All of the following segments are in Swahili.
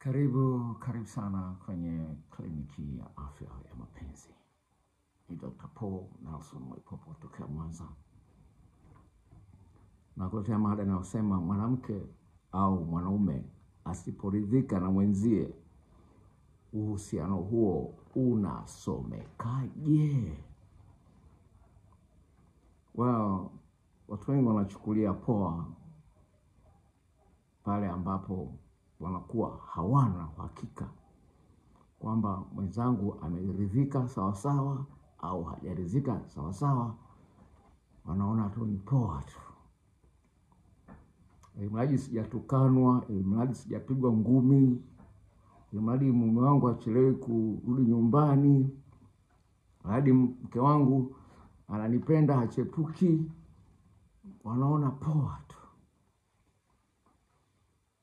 Karibu sana kwenye kliniki ya afya ya mapenzi. Ni Dr. Paul Nelson Mwaipopo kutoka Mwanza. Na kuletea mada inayosema mwanamke au mwanaume asiporidhika na mwenzie, uhusiano huo unasomekaje? Watu wengi wanachukulia poa pale ambapo wanakuwa hawana uhakika kwamba mwenzangu ameridhika sawa sawa au hajaridhika sawa sawa. Wanaona tu ni poa tu. Ilimradi sijatukanwa, ilimradi sijapigwa ngumi, ilimradi mume wangu achelewe kurudi nyumbani, hadi mke wangu ananipenda hachepuki, wanaona poa tu.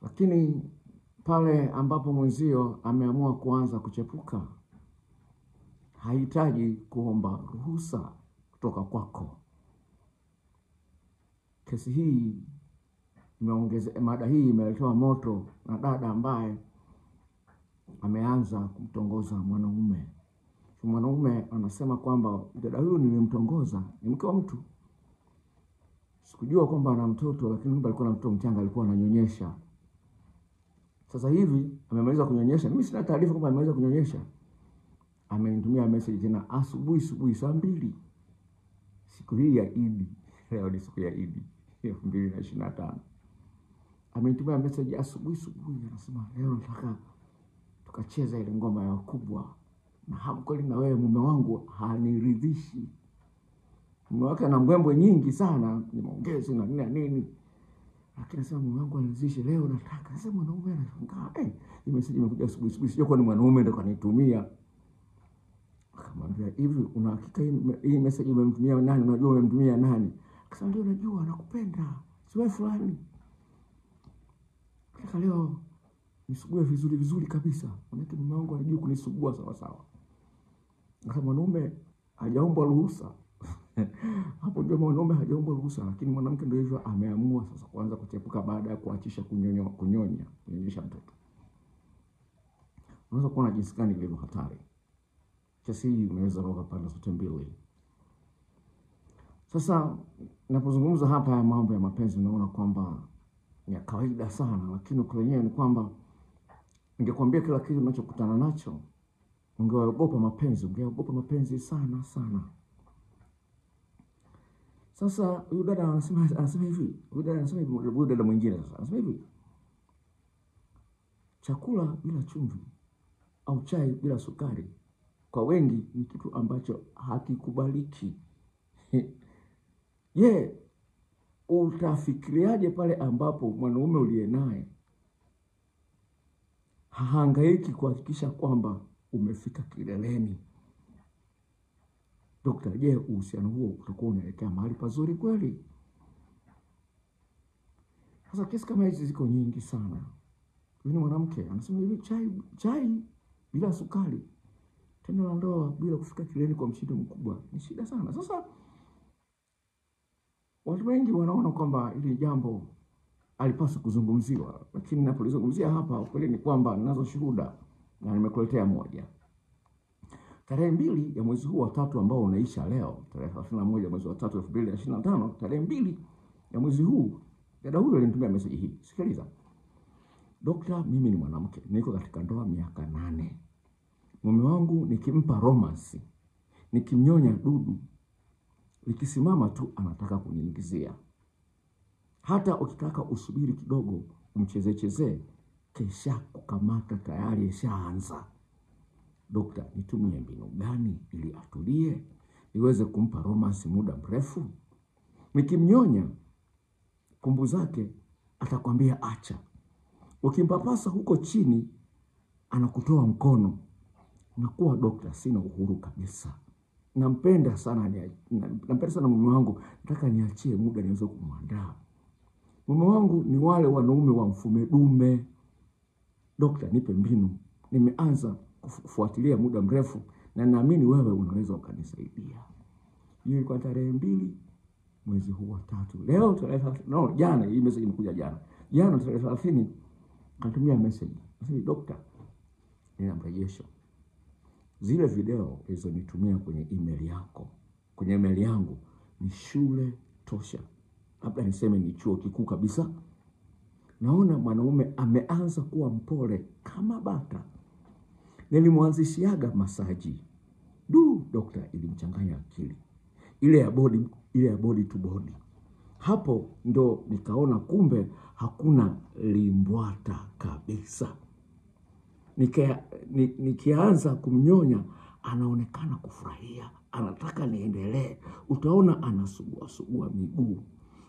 Lakini pale ambapo mwenzio ameamua kuanza kuchepuka, hahitaji kuomba ruhusa kutoka kwako. Kesi hii mada hii imeletewa moto na dada ambaye ameanza kumtongoza mwanaume. Mwanaume anasema kwamba dada huyu nilimtongoza, ni mke wa mtu. Sikujua kwamba ana mtoto, lakini kumbe alikuwa na mtoto mchanga, alikuwa ananyonyesha. Sasa hivi amemaliza kunyonyesha. Mimi sina taarifa kwamba amemaliza kunyonyesha. Amenitumia message tena asubuhi saa 2. Siku hii ya Idi. Leo ni siku ya Idi 2025. Amenitumia message asubuhi anasema leo nataka tukacheza ile ngoma ya wakubwa. Na hamkweli na wewe mume wangu haniridhishi. Mume wake ana mbwembwe nyingi sana, ni maongezi na nini. Lakini nasema mume wangu haniridhishi, leo nataka. Sasa mwanaume anashangaa, hii message imekuja asubuhi, sio kwa ni mwanaume ndio kanitumia. Akamwambia, hivi una hakika hii message umemtumia nani? Unajua umemtumia nani? Akasema ndio najua, nakupenda. Siwe fulani. Nataka leo nisugue vizuri kabisa. Maana mume wangu anajua kunisugua sawa sawa. Kama mwanaume hajaomba ruhusa. Hapo ndio mwanaume hajaomba ruhusa, lakini mwanamke ndio hivyo ameamua sasa kuanza kuchepuka baada ya kuachisha kunyonyesha mtoto. Unaweza kuona jinsi gani ilivyo hatari. Kesi hii inaweza kuwa pande zote mbili. Sasa ninapozungumza hapa ya mambo ya mapenzi, unaona kwamba ni kawaida sana, lakini kwenyewe ni kwamba ningekwambia kila kitu ninachokutana nacho, ungeogopa mapenzi sana. Sasa huyu dada anasema hivi, huyu dada mwingine sasa anasema hivi: chakula bila chumvi au chai bila sukari kwa wengi ni kitu ambacho hakikubaliki. Utafikiriaje pale ambapo mwanaume uliye naye hahangaiki kuhakikisha kwamba umefika kileleni? Dokta, uhusiano huo utakuwa unaelekea mahali pazuri kweli? Sasa kesi kama hizi ziko nyingi sana. Yule mwanamke anasema hivi, chai bila sukari, tendo la ndoa bila kufika kileleni kwa mshindo mkubwa, ni shida sana. Sasa watu wengi wanaona kwamba hili jambo halipaswi kuzungumziwa, lakini ninapolizungumzia hapa ukweli ni kwamba ninazo shuhuda na nimekuletea moja. Tarehe 2 ya mwezi huu wa 3 ambao unaisha leo, tarehe 31 mwezi wa 3 2025, tarehe 2 ya mwezi huu, dada huyu alinitumia message hii. Sikiliza. Dokta, mimi ni mwanamke, niko katika ndoa miaka 8. Mume wangu nikimpa romance, nikimnyonya dudu, likisimama tu anataka kuniingizia. Hata ukitaka usubiri kidogo umchezee, kesha kukamata tayari ishaanza. Dokta, nitumie mbinu gani ili atulie, niweze kumpa romance muda mrefu? Nikimnyonya kumbu zake atakwambia acha. Ukimpapasa huko chini anakutoa mkono. Nakuwa dokta, sina uhuru kabisa. Nampenda sana mume wangu, nataka niachie muda niweze kumwandaa. Mume wangu ni wale wanaume wa mfume dume. Dokta, nipe mbinu. Nimeanza kufuatilia muda mrefu na naamini wewe unaweza ukanisaidia. Hiyo ilikuwa tarehe 2 mwezi huu wa 3. Leo tarehe jana, hii message imekuja jana. Jana tarehe 30 anatumia message. Nasema dokta, nina mrejesho. Zile video ulizonitumia kwenye email yako, kwenye email yangu ni shule tosha. Labda niseme ni chuo kikuu kabisa. Naona mwanaume ameanza kuwa mpole kama bata. Nilimwanzishiaga masaji. Dokta, ilimchanganya akili. Ile ya body to body. Hapo ndo nikaona kumbe hakuna limbwata kabisa. Nikianza kumnyonya, anaonekana kufurahia, anataka niendelee. Utaona anasugua miguu.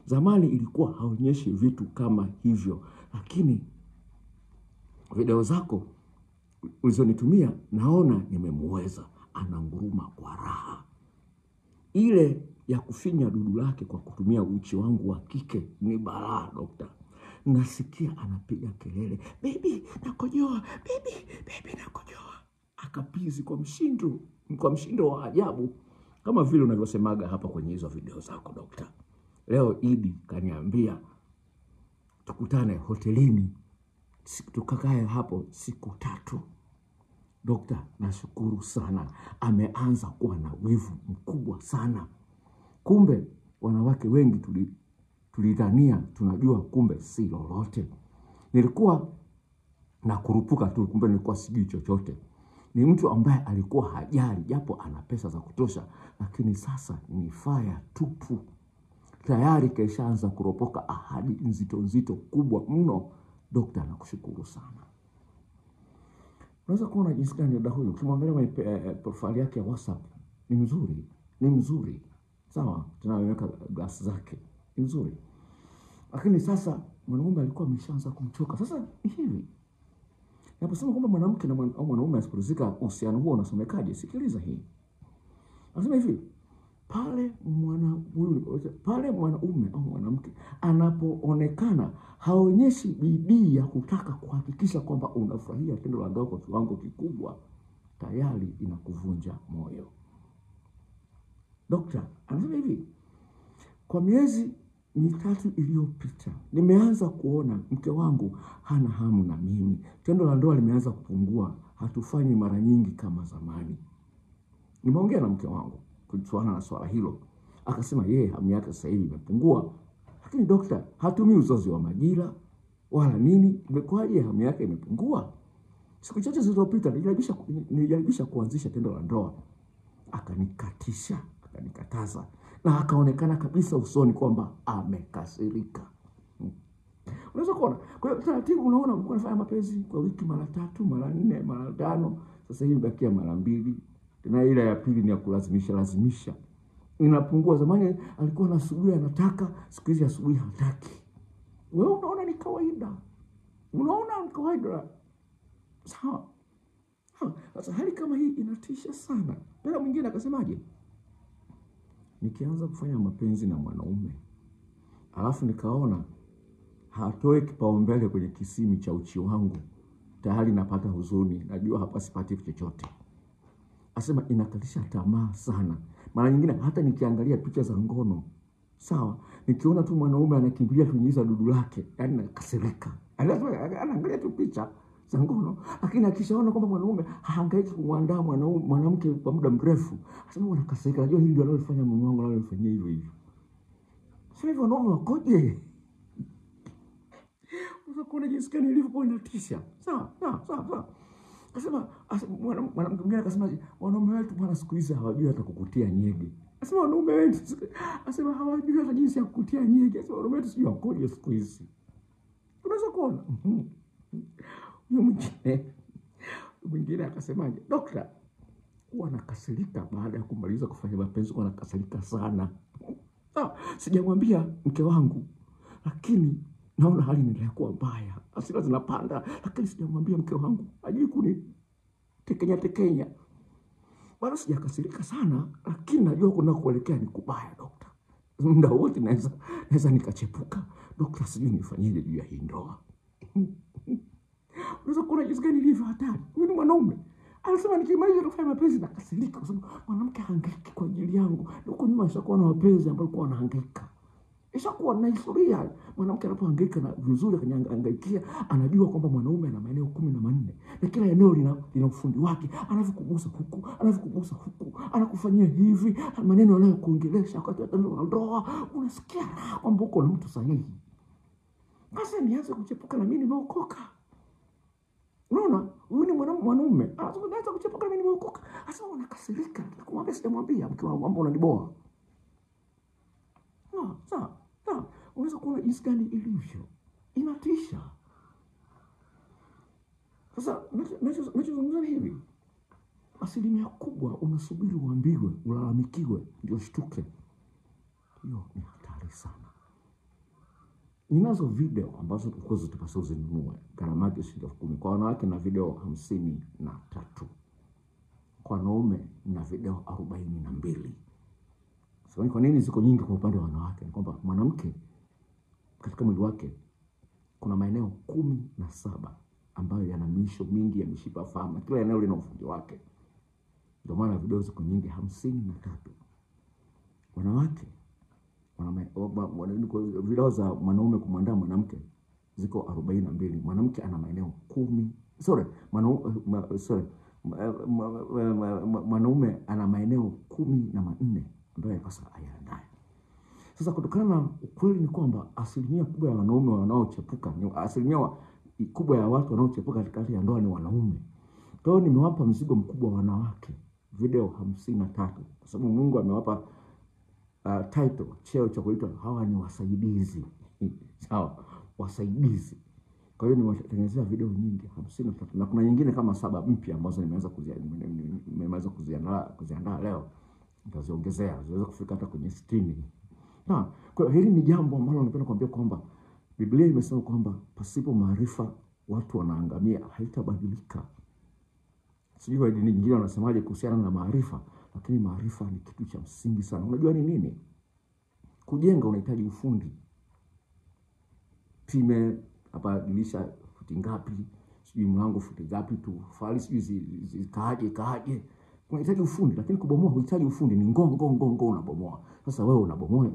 Zamani ilikuwa haonyeshi vitu kama hivyo, lakini video zako ulizonitumia naona nimemweza, ananguruma kwa raha. Ile ya kufinya dudu lake kwa kutumia uchi wangu wa kike ni balaa dokta. Nasikia anapiga kelele, baby nakojoa, baby nakojoa. Akapizi kwa mshindo wa ajabu, kama vile unavyosemaga hapa kwenye hizo video zako dokta. Leo Idi kaniambia tukutane hotelini, tukakae hapo siku 3. Dokta, nashukuru sana. Ameanza kuwa na wivu mkubwa sana. Kumbe wanawake wengi tulidhania tunajua, kumbe si lolote. Nilikuwa na kurupuka tu, kumbe nilikuwa sijui chochote. Ni mtu ambaye alikuwa hajali, japo ana pesa za kutosha, lakini sasa ni faya tupu. Tayari keshaanza kuropoka ahadi nzito kubwa mno. Dokta, nakushukuru sana. Unaweza kuona jinsi gani dada huyu, ukimwangalia kwenye profile yake ya WhatsApp, ni mzuri. Sawa, tunaweka glass zake, ni mzuri. Lakini sasa mwanaume alikuwa ameshaanza kumchoka. Sasa hivi naposema kwamba mwanamke na mwanaume asiporizika, uhusiano huo unasomekaje? Sikiliza hii. Anasema hivi, pale mwanaume au mwanamke anapoonekana haonyeshi bidii ya kutaka kuhakikisha kwamba unafurahia tendo la ndoa kwa kiwango kikubwa, tayari inakuvunja moyo. Dokta anasema hivi, kwa miezi 3 iliyopita nimeanza kuona mke wangu hana hamu na mimi. Tendo la ndoa limeanza kupungua, hatufanyi mara nyingi kama zamani. Nimeongea na mke wangu kuhusiana na swala hilo. Akasema yeye hamu yake sasa hivi imepungua. Lakini dokta, hatumii uzazi wa majira wala nini, imekuwaje hamu yake imepungua? Siku chache zilizopita nilijaribu kuanzisha tendo la ndoa. Akanikataza. Na akaonekana kabisa usoni kwamba amekasirika. Unaweza kuona. Kwa hiyo taratibu unaona mko anafanya mapenzi kwa wiki mara 3, mara 4, mara 5. Sasa hivi bakia mara 2. Tena ile ya pili ni ya lazimisha. Inapungua. Zamani alikuwa asubuhi anataka, siku hizi asubuhi hataki. Wewe unaona ni kawaida. Sawa. Sasa hali kama hii inatisha sana. Dada mwingine akasemaje? Nikianza kufanya mapenzi na mwanaume, alafu nikaona hatoi kipaumbele kwenye kisimi cha uchi wangu, tayari napata huzuni, najua hapa sipati chochote. Asema inakatisha tamaa sana. Mara nyingine hata nikiangalia picha za ngono, sawa, nikiona tu mwanaume anakimbilia kunyunyiza dudu lake, yani nakasirika. Anaangalia tu picha za ngono, lakini akishaona kwamba mwanaume hahangaiki kumwandaa mwanamke kwa muda mrefu, asema wanakasirika. Najua hili ndio analofanya mume wangu, analofanyia hivyo. Sasa hivyo wanaume wakoje? Unaweza kuona jinsi gani ilivyokuwa inatisha. Sawa. Akasema mwanamke mwingine akasema, wanaume wetu bwana siku hizi hawajui hata kukutia nyege. Asema wanaume wetu asema hawajui hata jinsi ya kukutia nyege. Asema wanaume wetu sijui wakoje siku hizi. Unaweza kuona. Mwingine akasemaje? Dokta, huwa nakasirika baada ya kumaliza kufanya mapenzi, huwa nakasirika sana. Sijamwambia mke wangu, lakini naona hali inaendelea kuwa mbaya. Hasira zinapanda, lakini sijamwambia mke wangu. Hajui tekenya. Bado sijakasirika sana, lakini najua kuna kuelekea ni kubaya dokta. Muda wote naweza nikachepuka. Dokta, sijui nifanyeje juu ya hii ndoa. Unaweza kuona jinsi gani ilivyo hatari. Huyu ni mwanaume. Anasema nikimaliza kufanya mapenzi nakasirika kwa sababu mwanamke hahangaiki kwa ajili yangu. Huko nyuma nishakuwa na wapenzi ambao walikuwa wanahangaika. Ishakuwa na historia. Mwanamke anapohangaika na vizuri akanyangaikia, anajua kwamba mwanaume ana maeneo 14 na kila eneo lina ufundi wake. Anavyokugusa huku, anavyokugusa huku, anakufanyia hivi, maneno anayokuongelesha wakati wa tendo la ndoa, unasikia raha kwamba uko na mtu sahihi. Sasa nianze kuchepuka na mimi nimeokoka. Unaona, huyu ni mwanaume. Anasema naweza kuchepuka na mimi nimeokoka. Sasa unakasirika. Kumwambia sijamwambia, mkiwa mambo unaniboa. No, sawa. Unaweza kuona jinsi gani ilivyo. Inatisha. Sasa nachozungumza hivi. Asilimia kubwa unasubiri uambiwe, ulalamikiwe, ndio shtuke. Hiyo ni hatari sana. Ninazo video ambazo kwa zitapaswa uzinunue. Gharama yake shilingi 10,000 kwa wanawake na video 53. Kwa wanaume na video 42. Sasa kwa nini ziko nyingi kwa upande wa wanawake? Ni kwamba mwanamke katika mwili wake kuna maeneo 17 ambayo yana misho mingi ya mishipa fahamu. Kila eneo lina ufundi wake. Ndio maana video ziko nyingi 53. Wanawake video za mwanaume kumwandaa mwanamke ziko 42. Mwanamke ana maeneo 10. Mwanaume ana maeneo 14 ambayo yapasa ayaandae. Sasa kutokana na ukweli ni kwamba asilimia kubwa ya wanaume wanaochepuka, asilimia kubwa ya watu wanaochepuka katika ya ndoa ni wanaume. Kwa hiyo nimewapa mzigo mkubwa wanawake video 53 kwa sababu Mungu amewapa title, cheo cha kuitwa hawa ni wasaidizi. Sawa, wasaidizi. Kwa hiyo nimewatengenezea video nyingi 53 na kuna nyingine kama 7 mpya ambazo nimeweza kuziandaa leo. Nitaziongezea ziweze kufika hata kwenye 60. Na kwa hili ni jambo ambalo napenda kuambia kwamba Biblia imesema kwamba pasipo maarifa watu wanaangamia, haitabadilika. Sijui dini nyingine wanasemaje kuhusiana na maarifa, lakini maarifa ni kitu cha msingi sana. Unajua ni nini? Kujenga unahitaji ufundi. Pime hapa dirisha futi ngapi, sijui mlango futi ngapi tu, fali sijui kaaje. Unahitaji ufundi, lakini kubomoa huhitaji ufundi, ni ngongo unabomoa. Sasa wewe unabomoa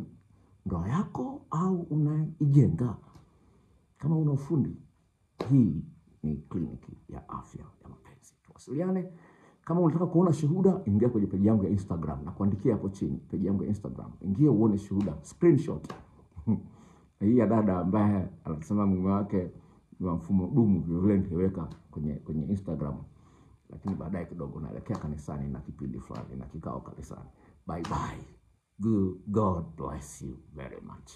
ndoa yako au unaijenga? Kama una ufundi, hii ni kliniki ya afya ya mapenzi. Tuwasiliane. Kama unataka kuona shuhuda, ingia kwenye page yangu ya Instagram na kuandikia hapo chini page yangu ya Instagram. Ingia uone shuhuda, screenshot. Hii ya dada ambaye anasema mume wake ni wa mfumo dumu, vile nitaweka kwenye Instagram. Lakini baadaye kidogo naelekea kanisani na kipindi fulani na kikao kanisani. Bye bye. God bless you very much.